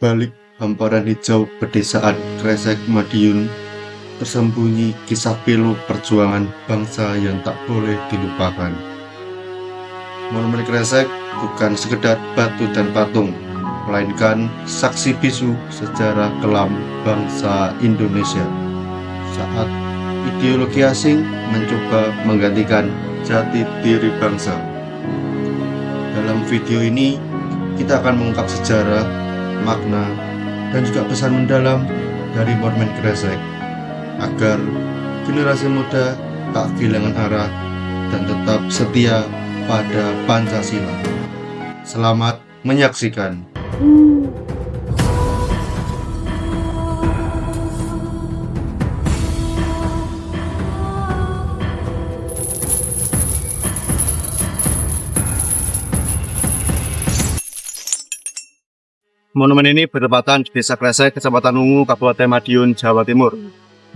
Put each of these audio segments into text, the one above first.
balik hamparan hijau pedesaan Kresek Madiun, tersembunyi kisah pilu perjuangan bangsa yang tak boleh dilupakan. Monumen Kresek bukan sekedar batu dan patung, melainkan saksi bisu sejarah kelam bangsa Indonesia saat ideologi asing mencoba menggantikan jati diri bangsa. Dalam video ini, kita akan mengungkap sejarah, makna, dan juga pesan mendalam dari Monumen Kresek agar generasi muda tak kehilangan arah dan tetap setia pada Pancasila. Selamat menyaksikan. Monumen ini bertepatan di Desa Kresek, Kecamatan Ungu, Kabupaten Madiun, Jawa Timur.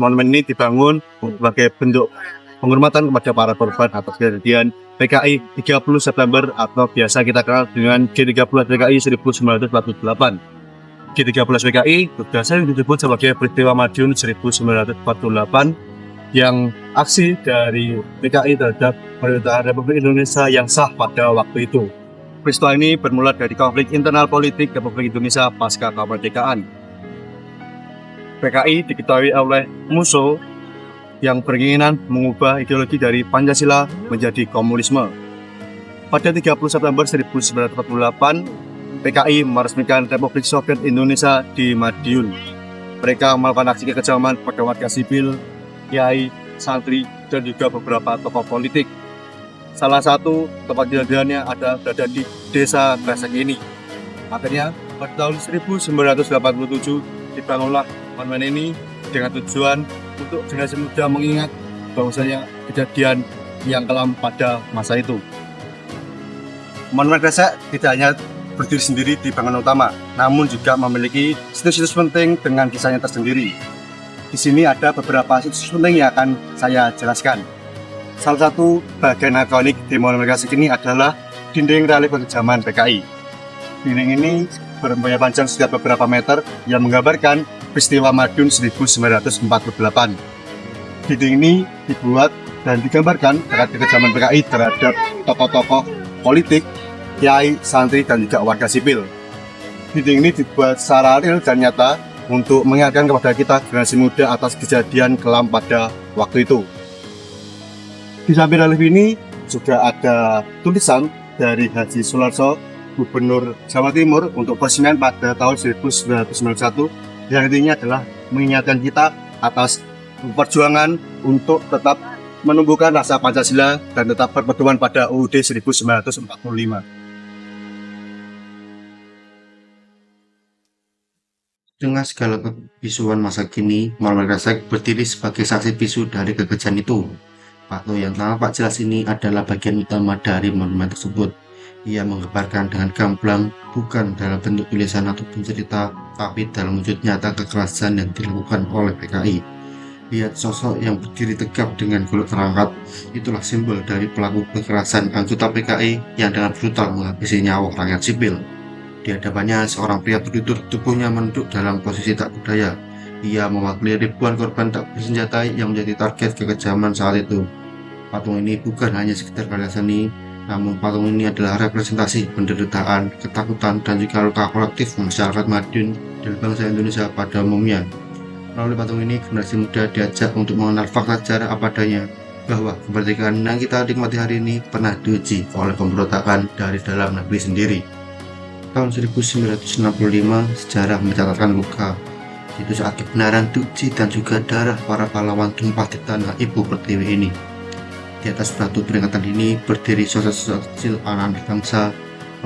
Monumen ini dibangun sebagai bentuk penghormatan kepada para korban atas kejadian PKI 30 September atau biasa kita kenal dengan G13 PKI 1948. G13 PKI biasa disebut sebagai peristiwa Madiun 1948 yang aksi dari PKI terhadap pemerintahan Republik Indonesia yang sah pada waktu itu. Peristiwa ini bermula dari konflik internal politik Republik Indonesia pasca kemerdekaan. PKI diketahui oleh musuh yang berkeinginan mengubah ideologi dari Pancasila menjadi komunisme. Pada 30 September 1948, PKI meresmikan Republik Soviet Indonesia di Madiun. Mereka melakukan aksi kekejaman pada warga sipil, kiai, santri, dan juga beberapa tokoh politik. Salah satu tempat kejadiannya berada di Desa Kresek ini. Akhirnya, pada tahun 1987 dibangunlah monumen ini dengan tujuan untuk generasi muda mengingat bahwasanya kejadian yang kelam pada masa itu. Monumen Kresek tidak hanya berdiri sendiri di bangunan utama, namun juga memiliki situs-situs penting dengan kisahnya tersendiri. Di sini ada beberapa situs penting yang akan saya jelaskan. Salah satu bagian ikonik di Monumen Kresek ini adalah dinding relief zaman PKI. Dinding ini berumur panjang sekitar beberapa meter yang menggambarkan peristiwa Madiun 1948. Dinding ini dibuat dan digambarkan terkait kekejaman PKI terhadap tokoh-tokoh politik, kiai, santri, dan juga warga sipil. Dinding ini dibuat secara real dan nyata untuk mengingatkan kepada kita generasi muda atas kejadian kelam pada waktu itu. Di samping relief ini juga ada tulisan dari Haji Sularso, Gubernur Jawa Timur untuk peresmian pada tahun 1991 yang intinya adalah mengingatkan kita atas perjuangan untuk tetap menumbuhkan rasa Pancasila dan tetap berpedoman pada UUD 1945. Dengan segala kebisuan masa kini, Monumen Kresek berdiri sebagai saksi bisu dari kekejian itu. Patung yang tampak jelas ini adalah bagian utama dari monumen tersebut. Ia menggambarkan dengan gamblang bukan dalam bentuk tulisan ataupun cerita, tapi dalam wujud nyata kekerasan yang dilakukan oleh PKI. Lihat sosok yang berdiri tegap dengan golok terangkat, itulah simbol dari pelaku kekerasan anggota PKI yang dengan brutal menghabisi nyawa rakyat sipil. Di hadapannya seorang pria berduduk, tubuhnya menunduk dalam posisi tak berdaya. Ia mewakili ribuan korban tak bersenjata yang menjadi target kekejaman saat itu. Patung ini bukan hanya sekedar karya seni, namun patung ini adalah representasi penderitaan, ketakutan, dan juga luka kolektif masyarakat Madiun dan bangsa Indonesia pada umumnya. Melalui patung ini, generasi muda diajak untuk mengenal fakta sejarah apa adanya, bahwa kemerdekaan yang kita nikmati hari ini pernah diuji oleh pemberontakan dari dalam negeri sendiri. Tahun 1965, sejarah mencatatkan luka, itu saat kebenaran diuji dan juga darah para pahlawan tumpah di tanah ibu pertiwi ini. Di atas batu peringatan ini berdiri sosok-sosok kecil anak-anak bangsa,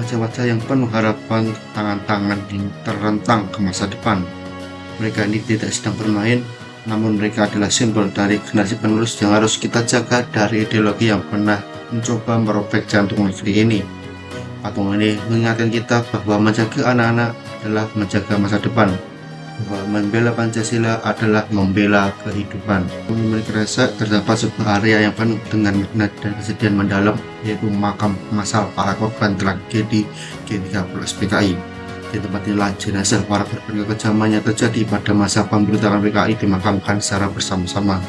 wajah-wajah yang penuh harapan, tangan-tangan yang terrentang ke masa depan. Mereka ini tidak sedang bermain, namun mereka adalah simbol dari generasi penerus yang harus kita jaga dari ideologi yang pernah mencoba merobek jantung negeri ini. Patung ini mengingatkan kita bahwa menjaga anak-anak adalah menjaga masa depan, bahwa membela Pancasila adalah membela kehidupan. Monumen Kresek terdapat sebuah area yang penuh dengan makna dan kesedihan mendalam, yaitu makam massal para korban tragedi G13 PKI. Di tempat inilah jenazah para korban kekejaman yang terjadi pada masa pemberontakan PKI dimakamkan secara bersama-sama.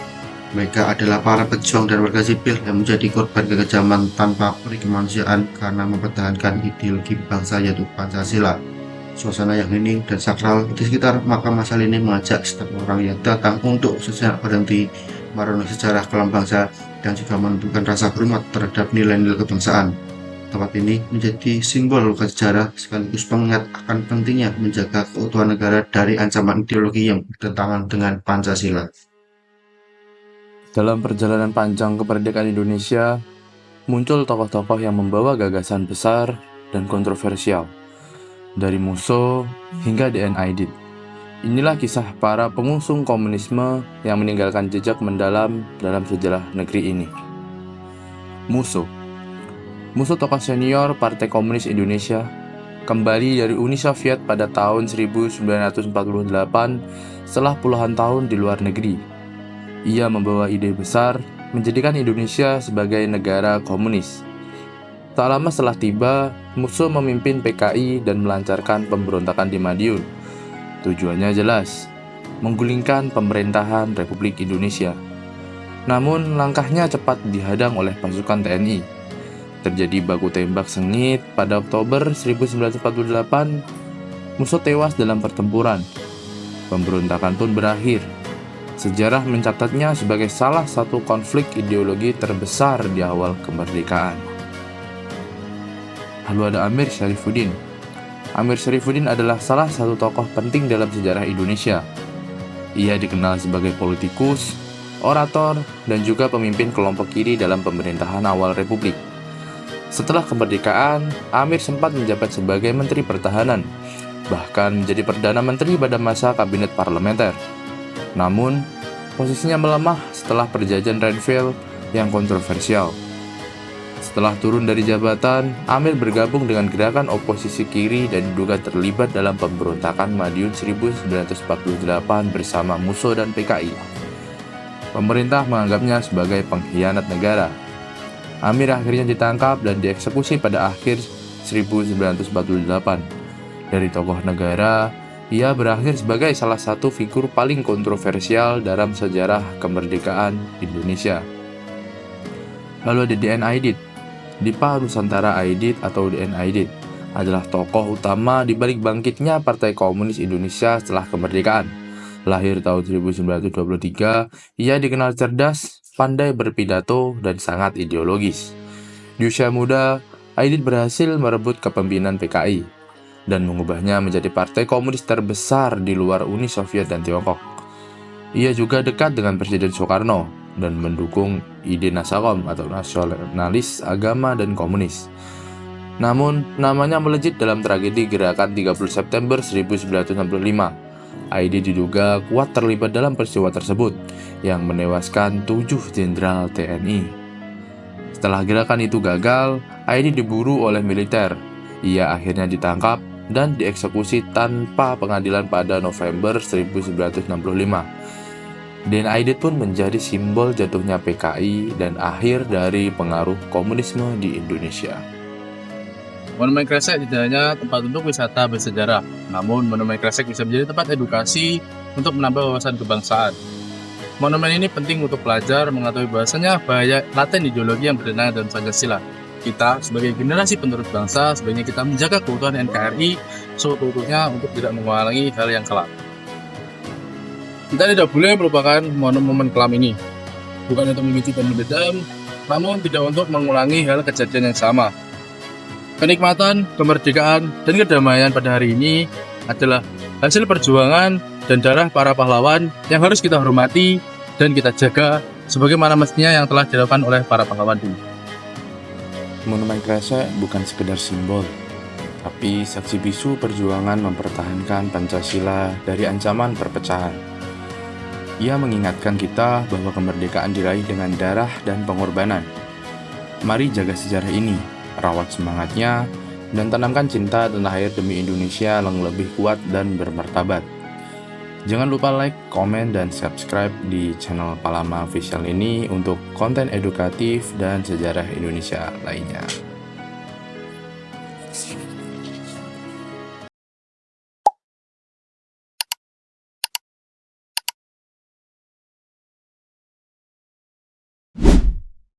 Mereka adalah para pejuang dan warga sipil yang menjadi korban kekejaman tanpa peri kemanusiaan karena mempertahankan ideologi bangsa yaitu Pancasila. Suasana yang hening dan sakral di sekitar makam masal ini mengajak setiap orang yang datang untuk sejenak berhenti merenung sejarah kelam bangsa dan juga menunjukkan rasa hormat terhadap nilai-nilai kebangsaan. Tempat ini menjadi simbol luka sejarah sekaligus pengingat akan pentingnya menjaga keutuhan negara dari ancaman ideologi yang bertentangan dengan Pancasila. Dalam perjalanan panjang kemerdekaan Indonesia, muncul tokoh-tokoh yang membawa gagasan besar dan kontroversial, dari Musso hingga D.N. Aidit. Inilah kisah para pengusung komunisme yang meninggalkan jejak mendalam dalam sejarah negeri ini. Musso tokoh senior Partai Komunis Indonesia, kembali dari Uni Soviet pada tahun 1948 setelah puluhan tahun di luar negeri. Ia membawa ide besar menjadikan Indonesia sebagai negara komunis. Tak lama setelah tiba, Musso memimpin PKI dan melancarkan pemberontakan di Madiun. Tujuannya jelas, menggulingkan pemerintahan Republik Indonesia. Namun, langkahnya cepat dihadang oleh pasukan TNI. Terjadi baku tembak sengit pada Oktober 1948. Musso tewas dalam pertempuran. Pemberontakan pun berakhir. Sejarah mencatatnya sebagai salah satu konflik ideologi terbesar di awal kemerdekaan. Lalu ada Amir Syarifuddin. Amir Syarifuddin adalah salah satu tokoh penting dalam sejarah Indonesia. Ia dikenal sebagai politikus, orator, dan juga pemimpin kelompok kiri dalam pemerintahan awal Republik. Setelah kemerdekaan, Amir sempat menjabat sebagai Menteri Pertahanan, bahkan menjadi Perdana Menteri pada masa kabinet parlementer. Namun, posisinya melemah setelah perjanjian Renville yang kontroversial. Setelah turun dari jabatan, Amir bergabung dengan gerakan oposisi kiri dan diduga terlibat dalam pemberontakan Madiun 1948 bersama Musso dan PKI. Pemerintah menganggapnya sebagai pengkhianat negara. Amir akhirnya ditangkap dan dieksekusi pada akhir 1948. Dari tokoh negara, ia berakhir sebagai salah satu figur paling kontroversial dalam sejarah kemerdekaan Indonesia. Lalu ada D.N. Aidit. Dipa Nusantara Aidit atau D.N. Aidit adalah tokoh utama di balik bangkitnya Partai Komunis Indonesia setelah kemerdekaan. Lahir tahun 1923, ia dikenal cerdas, pandai berpidato, dan sangat ideologis. Di usia muda, Aidit berhasil merebut kepemimpinan PKI dan mengubahnya menjadi partai komunis terbesar di luar Uni Soviet dan Tiongkok. Ia juga dekat dengan Presiden Soekarno dan mendukung ide Nasakom atau nasionalis agama dan komunis. Namun, namanya melejit dalam tragedi gerakan 30 September 1965. Aidit diduga kuat terlibat dalam peristiwa tersebut yang menewaskan 7 jenderal TNI. Setelah gerakan itu gagal, Aidit diburu oleh militer. Ia akhirnya ditangkap dan dieksekusi tanpa pengadilan pada November 1965. D.N. Aidit pun menjadi simbol jatuhnya PKI dan akhir dari pengaruh komunisme di Indonesia. Monumen Kresek tidak hanya tempat untuk wisata bersejarah, namun Monumen Kresek bisa menjadi tempat edukasi untuk menambah wawasan kebangsaan. Monumen ini penting untuk pelajar mengetahui bahasanya bahaya laten ideologi yang bertentangan dengan Pancasila. Kita sebagai generasi penerus bangsa, sebaiknya kita menjaga keutuhan NKRI seutuhnya untuk tidak mengulangi hal yang kelam. Kita tidak boleh melupakan momen kelam ini, bukan untuk memicu dan mendendam, namun tidak untuk mengulangi hal kejadian yang sama. Kenikmatan, kemerdekaan, dan kedamaian pada hari ini adalah hasil perjuangan dan darah para pahlawan yang harus kita hormati dan kita jaga sebagaimana mestinya yang telah dilakukan oleh para pahlawan dulu. Monumen Kresek bukan sekedar simbol, tapi saksi bisu perjuangan mempertahankan Pancasila dari ancaman perpecahan. Ia mengingatkan kita bahwa kemerdekaan diraih dengan darah dan pengorbanan. Mari jaga sejarah ini, rawat semangatnya, dan tanamkan cinta tanah air demi Indonesia yang lebih kuat dan bermartabat. Jangan lupa like, komen, dan subscribe di channel Palama Official ini untuk konten edukatif dan sejarah Indonesia lainnya.